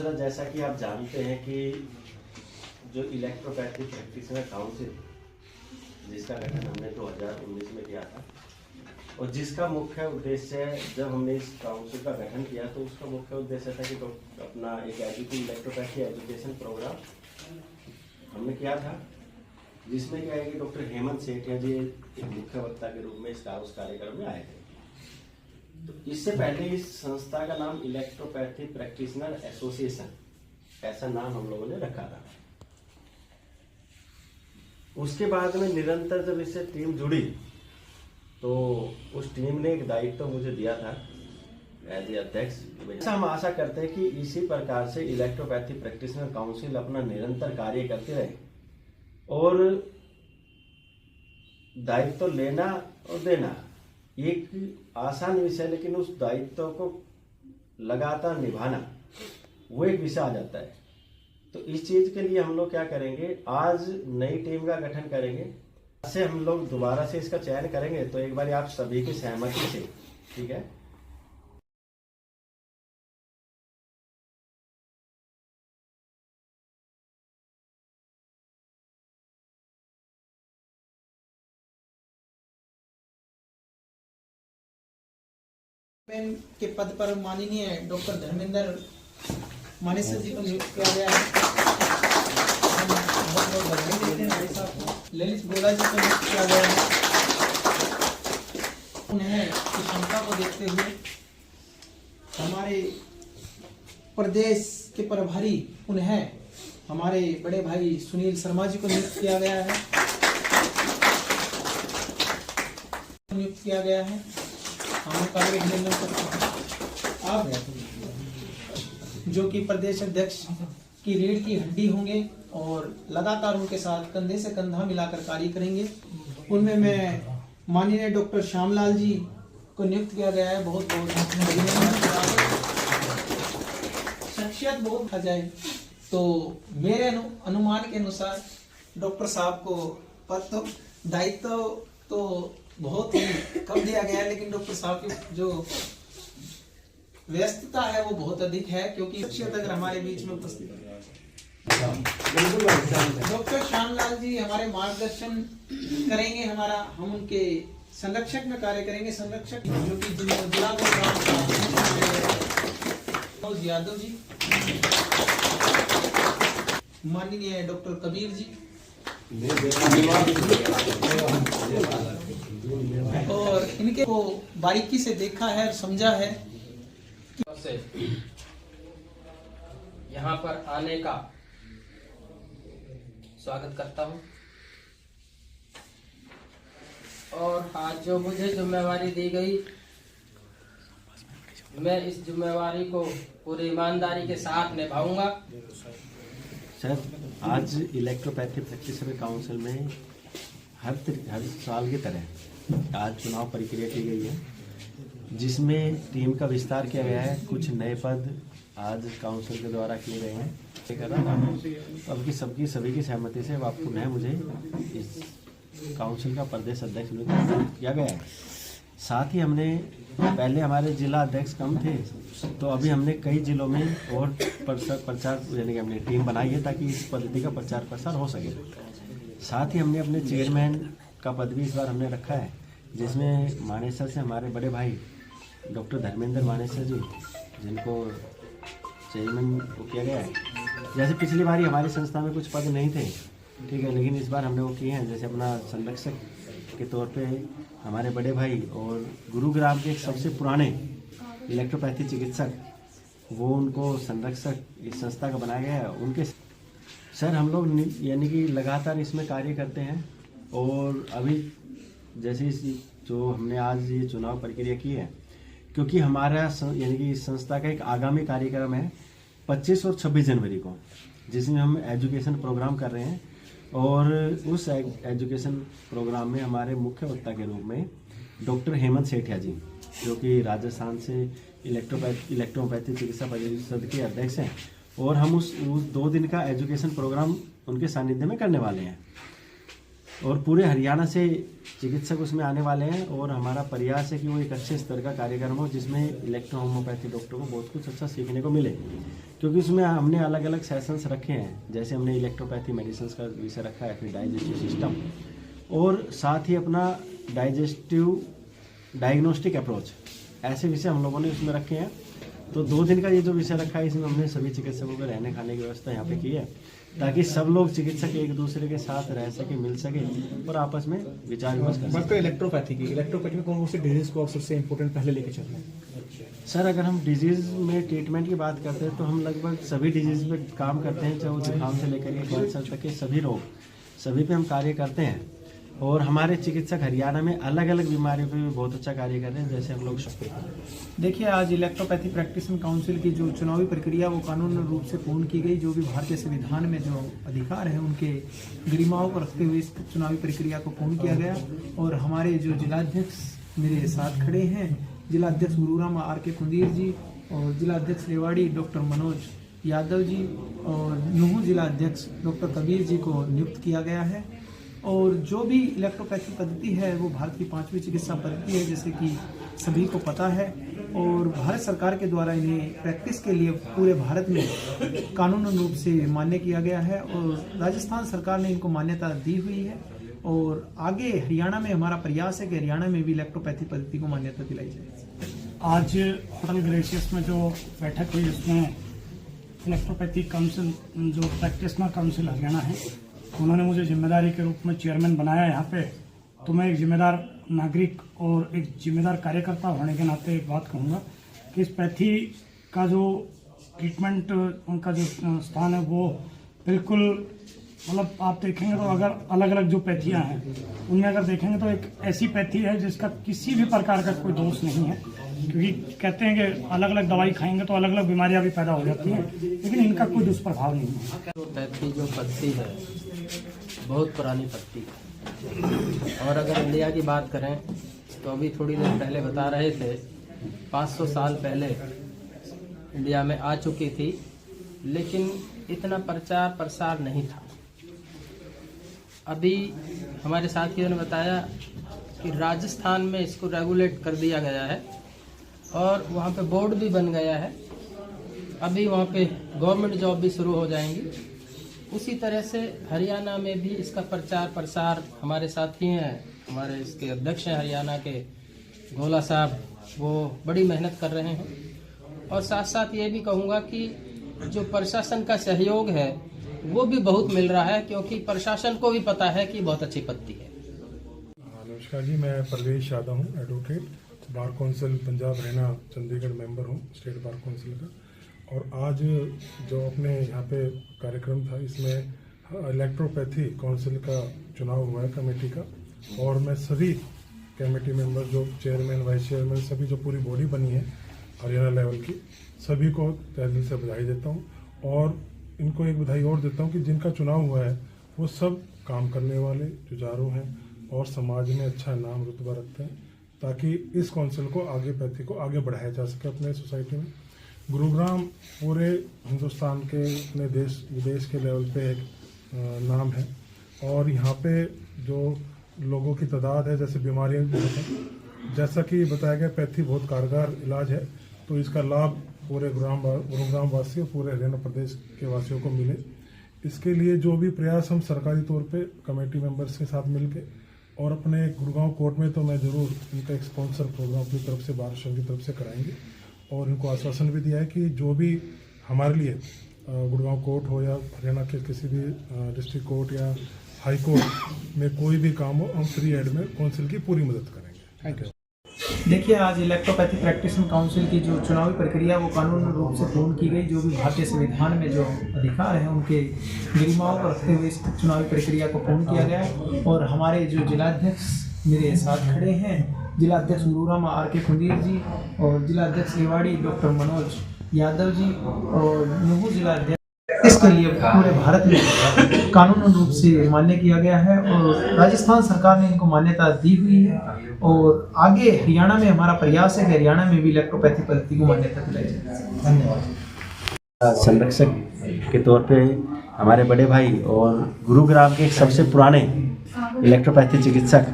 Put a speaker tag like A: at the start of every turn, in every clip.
A: Sir जैसा कि आप जानते हैं कि जो इलेक्ट्रोपैथिक प्रैक्टिशनर काउंसिल जिसका गठन हमने 2019 में किया था और जिसका मुख्य उद्देश्य जब हमने इस काउंसिल का गठन किया तो उसका मुख्य उद्देश्य था कि तो अपना एक इलेक्ट्रोपैथी एजुकेशन प्रोग्राम हमने किया था, जिसमें क्या है कि डॉक्टर हेमंत सेठिया जी एक मुख्य वक्ता के रूप में उस कार्यक्रम में आए थे। तो इससे पहले इस संस्था का नाम इलेक्ट्रोपैथी प्रैक्टिशनर एसोसिएशन ऐसा नाम हम लोगों ने रखा था। उसके बाद में निरंतर जब इससे टीम जुड़ी तो उस टीम ने एक दायित्व तो मुझे दिया था एज ए अध्यक्ष। हम आशा करते हैं कि इसी प्रकार से इलेक्ट्रोपैथी प्रैक्टिशनर काउंसिल अपना निरंतर कार्य करते रहे और दायित्व लेना और देना एक आसान विषय, लेकिन उस दायित्व को लगातार निभाना वो एक विषय आ जाता है। तो इस चीज के लिए हम लोग क्या करेंगे, आज नई टीम का गठन करेंगे, से हम लोग दोबारा से इसका चयन करेंगे। तो एक बार आप सभी की सहमति से, ठीक है,
B: के पद पर माननीय डॉक्टर धर्मेंद्र मानेसर जी को नियुक्त किया गया है। बहुत बहुत बधाई देते हैं भाई साहब को। ललित गोला जी को नियुक्त किया गया है। उन्हें क्षमता को देखते हुए हमारे प्रदेश के प्रभारी उन्हें हमारे बड़े भाई सुनील शर्मा जी को नियुक्त किया गया है। नियुक्त किया गया है। अभिनंदन करते हैं आप जो कि प्रदेश अध्यक्ष की रीढ़ की हड्डी होंगे और लगातार उनके साथ कंधे से कंधा मिलाकर कार्य करेंगे। उनमें मैं माननीय डॉक्टर श्यामलाल जी को नियुक्त किया गया है। बहुत बहुत शख्सियत बहुत आ जाए तो मेरे अनुमान के अनुसार डॉक्टर साहब को पद तो दायित्व तो बहुत ही कम दिया गया है, लेकिन डॉक्टर साहब की जो व्यस्तता है वो बहुत अधिक है, क्योंकि शख्सियत अगर हमारे बीच में उपस्थित है। डॉक्टर श्यामलाल जी हमारे मार्गदर्शन करेंगे, हम उनके संरक्षक में कार्य करेंगे। संरक्षक जो कि जिला यादव जी, माननीय डॉक्टर कबीर जी और इनके को बारीकी से देखा है और समझा है।
C: यहाँ पर आने का स्वागत करता हूँ और आज जो मुझे जिम्मेवारी दी गई, मैं इस जिम्मेवारी को पूरी ईमानदारी के साथ निभाऊंगा।
A: सर, आज इलेक्ट्रोपैथी प्रैक्टिशनर काउंसिल में हर साल की तरह आज चुनाव प्रक्रिया की गई है, जिसमें टीम का विस्तार किया गया है। कुछ नए पद आज काउंसिल के द्वारा किए गए हैं। अब सबकी सभी की सहमति से आपको नए मुझे इस काउंसिल का प्रदेश अध्यक्ष नियुक्त किया गया है। साथ ही हमने पहले हमारे जिला अध्यक्ष कम थे, तो अभी हमने कई जिलों में और प्रचार यानी कि हमने टीम बनाई है ताकि इस पद्धति का प्रचार प्रसार हो सके। साथ ही हमने अपने चेयरमैन का पद भी इस बार हमने रखा है, जिसमें मानेसर से हमारे बड़े भाई डॉक्टर धर्मेंद्र मानेसर जी, जिनको चेयरमैन को किया गया है। जैसे पिछली बार हमारी संस्था में कुछ पद नहीं थे, ठीक है, लेकिन इस बार हमने वो किए हैं। जैसे अपना संरक्षक के तौर पे हमारे बड़े भाई और गुरुग्राम के एक सबसे पुराने इलेक्ट्रोपैथी चिकित्सक, वो उनको संरक्षक इस संस्था का बनाया गया है। उनके सर हम लोग यानी कि लगातार इसमें कार्य करते हैं और अभी जैसे जो हमने आज ये चुनाव प्रक्रिया की है, क्योंकि हमारा यानी कि इस संस्था का एक आगामी कार्यक्रम है 25 और 26 जनवरी को, जिसमें हम एजुकेशन प्रोग्राम कर रहे हैं। और उस एजुकेशन प्रोग्राम में हमारे मुख्य वक्ता के रूप में डॉक्टर हेमंत सेठिया जी, जो कि राजस्थान से इलेक्ट्रोपैथी चिकित्सा परिषद के अध्यक्ष हैं, और हम उस 2 दिन का एजुकेशन प्रोग्राम उनके सानिध्य में करने वाले हैं। और पूरे हरियाणा से चिकित्सक उसमें आने वाले हैं और हमारा प्रयास है कि वो एक अच्छे स्तर का कार्यक्रम हो जिसमें इलेक्ट्रो होम्योपैथी डॉक्टर को बहुत कुछ अच्छा सीखने को मिले, क्योंकि उसमें हमने अलग अलग सेशंस रखे हैं। जैसे हमने इलेक्ट्रोपैथी मेडिसिन का विषय रखा है, फिर डाइजेस्टिव सिस्टम और साथ ही अपना डायग्नोस्टिक अप्रोच, ऐसे विषय हम लोगों ने उसमें रखे हैं। तो 2 दिन का ये जो विषय रखा है इसमें हमने सभी चिकित्सकों को रहने खाने की व्यवस्था यहाँ पे की है, ताकि सब लोग चिकित्सक एक दूसरे के साथ रह सके, मिल सके और आपस में विचार विमर्श कर सके।
D: इलेक्ट्रोपैथी में कौन से डिजीज को सबसे इम्पोर्टेंट पहले लेके चल रहे हैं?
A: सर, अगर हम डिजीज़ में ट्रीटमेंट की बात करते हैं तो हम लगभग सभी डिजीज़ पे काम करते हैं, चाहे वो जुकाम से लेकर के कैंसर तक के सभी रोग, सभी पे हम कार्य करते हैं। और हमारे चिकित्सक हरियाणा में अलग अलग बीमारियों पे भी बहुत अच्छा कार्य कर रहे हैं, जैसे हम लोग
B: देखिए, आज इलेक्ट्रोपैथी प्रैक्टिस काउंसिल की जो चुनावी प्रक्रिया वो कानूनी रूप से पूर्ण की गई। जो भी भारतीय संविधान में जो अधिकार है उनके गरिमाओं को रखते हुए इस चुनावी प्रक्रिया को पूर्ण किया गया। और हमारे जो जिलाध्यक्ष मेरे साथ खड़े हैं, जिलाध्यक्ष गुरुग्राम R.K. खुंदीर जी और जिलाध्यक्ष रेवाड़ी डॉक्टर मनोज यादव जी और नूहू जिलाध्यक्ष डॉक्टर कबीर जी को नियुक्त किया गया है। और जो भी इलेक्ट्रोपैथी पद्धति है वो भारत की 5वीं चिकित्सा पद्धति है, जैसे कि सभी को पता है। और भारत सरकार के द्वारा इन्हें प्रैक्टिस के लिए पूरे भारत में कानूनी रूप से मान्य किया गया है और राजस्थान सरकार ने इनको मान्यता दी हुई है। और आगे हरियाणा में हमारा प्रयास है कि हरियाणा में भी इलेक्ट्रोपैथी पद्धति को मान्यता दिलाई जाए।
D: आज होटल ग्रेशियस में जो बैठक हुई उसमें इलेक्ट्रोपैथी काउंसिल जो प्रैक्टिशनर काउंसिल हरियाणा है उन्होंने मुझे जिम्मेदारी के रूप में चेयरमैन बनाया यहाँ पे। तो मैं एक जिम्मेदार नागरिक और एक जिम्मेदार कार्यकर्ता होने के नाते एक बात कहूँगा कि इस पैथी का जो ट्रीटमेंट उनका जो स्थान है वो बिल्कुल मतलब आप देखेंगे तो अगर अलग अलग जो पैथियाँ हैं उनमें अगर देखेंगे तो एक ऐसी पैथी है जिसका किसी भी प्रकार का कोई दोष नहीं है, क्योंकि कहते हैं कि अलग अलग दवाई खाएंगे तो अलग अलग बीमारियां भी पैदा हो जाती हैं, लेकिन इनका कोई दुष्प्रभाव नहीं है।
C: पैथी जो पत्ती है बहुत पुरानी पत्ती है और अगर इंडिया की बात करें तो अभी थोड़ी देर पहले बता रहे थे 500 साल पहले इंडिया में आ चुकी थी, लेकिन इतना प्रचार प्रसार नहीं था। अभी हमारे साथियों ने बताया कि राजस्थान में इसको रेगुलेट कर दिया गया है और वहाँ पे बोर्ड भी बन गया है। अभी वहाँ पे गवर्नमेंट जॉब भी शुरू हो जाएंगी। उसी तरह से हरियाणा में भी इसका प्रचार प्रसार हमारे साथी हैं, हमारे इसके अध्यक्ष हैं हरियाणा के गोला साहब, वो बड़ी मेहनत कर रहे हैं। और साथ साथ ये भी कहूँगा कि जो प्रशासन का सहयोग है वो भी बहुत मिल रहा है, क्योंकि प्रशासन को भी पता है कि बहुत अच्छी पत्ती है।
E: नमस्कार जी, मैं परवेश यादव हूँ, advocate, bar council Punjab Haryana Chandigarh member हूँ स्टेट बार काउंसिल का। और आज जो अपने यहाँ पे कार्यक्रम था इसमें इलेक्ट्रोपैथी काउंसिल का चुनाव हुआ है कमेटी का, और मैं सभी कमेटी मेंबर जो चेयरमैन वाइस चेयरमैन सभी जो पूरी बॉडी बनी है हरियाणा लेवल की, सभी को तहे दिल से बधाई देता हूँ। और इनको एक बधाई और देता हूँ कि जिनका चुनाव हुआ है वो सब काम करने वाले जुझारू हैं और समाज में अच्छा नाम रुतबा रखते हैं, ताकि इस काउंसिल को आगे पैथी को आगे बढ़ाया जा सके अपने सोसाइटी में। गुरुग्राम पूरे हिंदुस्तान के अपने देश विदेश के लेवल पे एक नाम है, और यहाँ पे जो लोगों की तादाद है, जैसे बीमारियाँ बहुत हैं, जैसा कि बताया गया पैथी बहुत कारगर इलाज है, तो इसका लाभ पूरे गुरुग्राम वासियों पूरे हरियाणा प्रदेश के वासियों को मिले। इसके लिए जो भी प्रयास हम सरकारी तौर पे कमेटी मेंबर्स के साथ मिलके और अपने गुड़गांव कोर्ट में तो मैं ज़रूर इनका एक स्पॉन्सर प्रोग्राम अपनी तरफ से बार की तरफ से कराएंगे। और इनको आश्वासन भी दिया है कि जो भी हमारे लिए गुड़गांव कोर्ट हो या हरियाणा के किसी भी डिस्ट्रिक्ट कोर्ट या हाई कोर्ट में कोई भी काम हो, हम फ्री एड में काउंसिल की पूरी मदद करेंगे। Thank you.
B: देखिए, आज इलेक्ट्रोपैथी प्रैक्टिस काउंसिल की जो चुनावी प्रक्रिया वो कानूनी रूप से पूर्ण की गई। जो भी भारतीय संविधान में जो अधिकार है उनके गरिमाओं को रखते हुए इस चुनावी प्रक्रिया को पूर्ण किया गया। और हमारे जो जिलाध्यक्ष मेरे साथ खड़े हैं, जिलाध्यक्ष गुरुग्राम R.K. खुंदीर जी और जिलाध्यक्ष रेवाड़ी डॉक्टर मनोज यादव जी और नूहू जिलाध्यक्ष, इसके लिए पूरे भारत में कानूनी रूप से मान्य किया गया है और राजस्थान सरकार ने इनको मान्यता दी हुई है। और आगे हरियाणा में हमारा प्रयास है कि हरियाणा में भी इलेक्ट्रोपैथी पद्धति को मान्यता दिलाई जाए। धन्यवाद।
A: संरक्षक के तौर पे हमारे बड़े भाई और गुरुग्राम के एक सबसे पुराने इलेक्ट्रोपैथी चिकित्सक,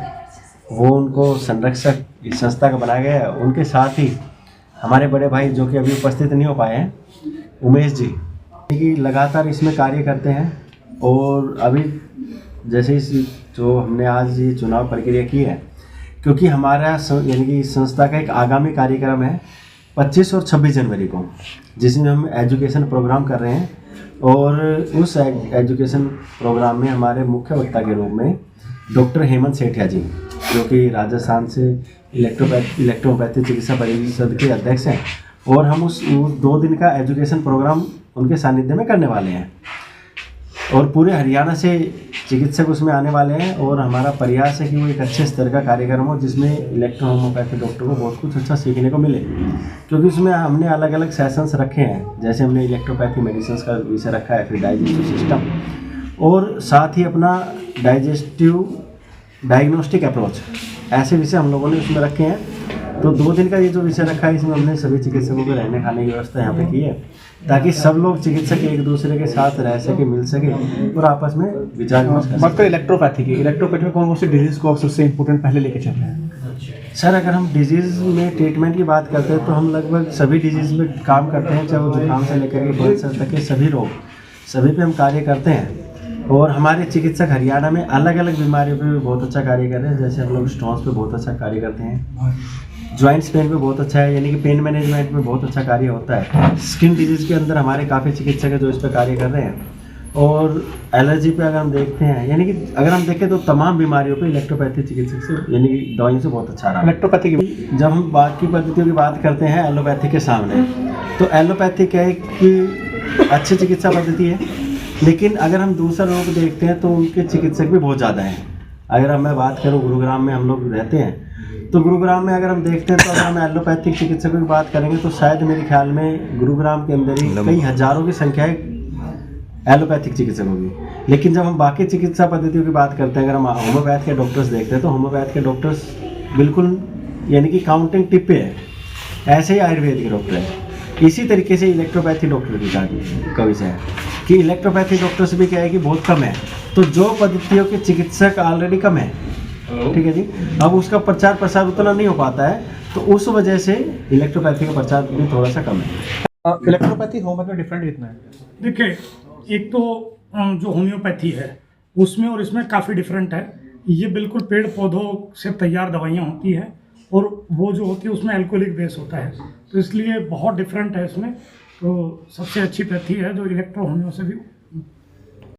A: वो उनको संरक्षक इस संस्था का बनाया गया है। उनके साथ ही हमारे बड़े भाई जो कि अभी उपस्थित नहीं हो पाए हैं, उमेश जी, कि लगातार इसमें कार्य करते हैं। और अभी जैसे इस जो हमने आज ये चुनाव प्रक्रिया की है, क्योंकि हमारा यानी कि इस संस्था का एक आगामी कार्यक्रम है 25 और 26 जनवरी को, जिसमें हम एजुकेशन प्रोग्राम कर रहे हैं। और उस एजुकेशन प्रोग्राम में हमारे मुख्य वक्ता के रूप में डॉक्टर हेमंत सेठिया जी, जो कि राजस्थान से इलेक्ट्रोपैथी चिकित्सा परिषद के अध्यक्ष हैं, और हम उस 2 दिन का एजुकेशन प्रोग्राम उनके सानिध्य में करने वाले हैं। और पूरे हरियाणा से चिकित्सक उसमें आने वाले हैं। और हमारा प्रयास है कि वो एक अच्छे स्तर का कार्यक्रम हो, जिसमें इलेक्ट्रो होम्योपैथी डॉक्टर को बहुत कुछ अच्छा सीखने को मिले। क्योंकि उसमें हमने अलग अलग सेशंस रखे हैं, जैसे हमने इलेक्ट्रोपैथी मेडिसिन का विषय रखा है, फिर डाइजेस्टिव सिस्टम, और साथ ही अपना डायग्नोस्टिक अप्रोच, ऐसे विषय हम लोगों ने उसमें रखे हैं। तो 2 दिन का ये जो विषय रखा है, इसमें हमने सभी चिकित्सकों को रहने खाने की व्यवस्था यहाँ पे की है, ताकि सब लोग चिकित्सक एक दूसरे के साथ रह सके, मिल सके और आपस में विचार विमर्श कर
F: बात करें इलेक्ट्रोपैथी में कौन कौन सी डिजीज को आप सबसे इम्पोर्टेंट पहले लेके चल रहे हैं?
A: सर, अगर हम डिजीज़ में ट्रीटमेंट की बात करते हैं तो हम लगभग सभी डिजीज़ में काम करते हैं, चाहे वो जुकाम से लेकर के कैंसर तक के सभी रोग, सभी पे हम कार्य करते हैं। और हमारे चिकित्सक हरियाणा में अलग अलग बीमारियों पे भी बहुत अच्छा कार्य कर रहे हैं। जैसे हम लोग स्टोन्स पे बहुत अच्छा कार्य करते हैं, जॉइंट्स पेन पे बहुत अच्छा है, यानी कि पेन मैनेजमेंट में बहुत अच्छा कार्य होता है। स्किन डिजीज़ के अंदर हमारे काफ़ी चिकित्सक हैं जो इस पर कार्य कर रहे हैं। और एलर्जी पे अगर हम देखते हैं, यानी कि अगर हम देखें तो तमाम बीमारियों पे इलेक्ट्रोपैथी चिकित्सक से, यानी कि दवाइयों से बहुत अच्छा रहा है।
F: इलेक्ट्रोपैथी की
A: जब हम बाकी पद्धतियों की बात करते हैं एलोपैथी के सामने, तो एलोपैथी क्या है कि अच्छी चिकित्सा पद्धति है, लेकिन अगर हम दूसरा रोग देखते हैं तो उनके चिकित्सक भी बहुत ज़्यादा हैं। अगर मैं बात करूँ, गुरुग्राम में हम लोग रहते हैं, तो गुरुग्राम में अगर हम देखते हैं तो अगर हम एलोपैथिक चिकित्सकों की बात करेंगे तो शायद मेरे ख्याल में गुरुग्राम के अंदर ही कई हजारों की संख्या है एलोपैथिक चिकित्सकों की। लेकिन जब हम बाकी चिकित्सा पद्धतियों की बात करते हैं, अगर हम होम्योपैथ के डॉक्टर्स देखते हैं तो होम्योपैथ के डॉक्टर्स बिल्कुल यानी कि काउंटिंग टिप पे है। ऐसे ही आयुर्वेद के डॉक्टर हैं। इसी तरीके से इलेक्ट्रोपैथी डॉक्टर का विषय है कि इलेक्ट्रोपैथी डॉक्टर्स भी क्या है कि बहुत कम है, तो जो पद्धतियों के चिकित्सक ऑलरेडी कम है, ठीक है जी, अब उसका प्रचार प्रसार उतना नहीं हो पाता है, तो उस वजह से इलेक्ट्रोपैथी का प्रचार भी थोड़ा सा कम है।
F: इलेक्ट्रोपैथी होम्योपैथी में डिफरेंट कितना है?
D: देखिए, एक तो जो होम्योपैथी है उसमें और इसमें काफ़ी डिफरेंट है। ये बिल्कुल पेड़ पौधों से तैयार दवाइयाँ होती हैं, और वो जो होती है उसमें अल्कोहलिक बेस होता है, तो इसलिए बहुत डिफरेंट है इसमें। तो सबसे अच्छी पैथी है जो इलेक्ट्रो होम्यो से भी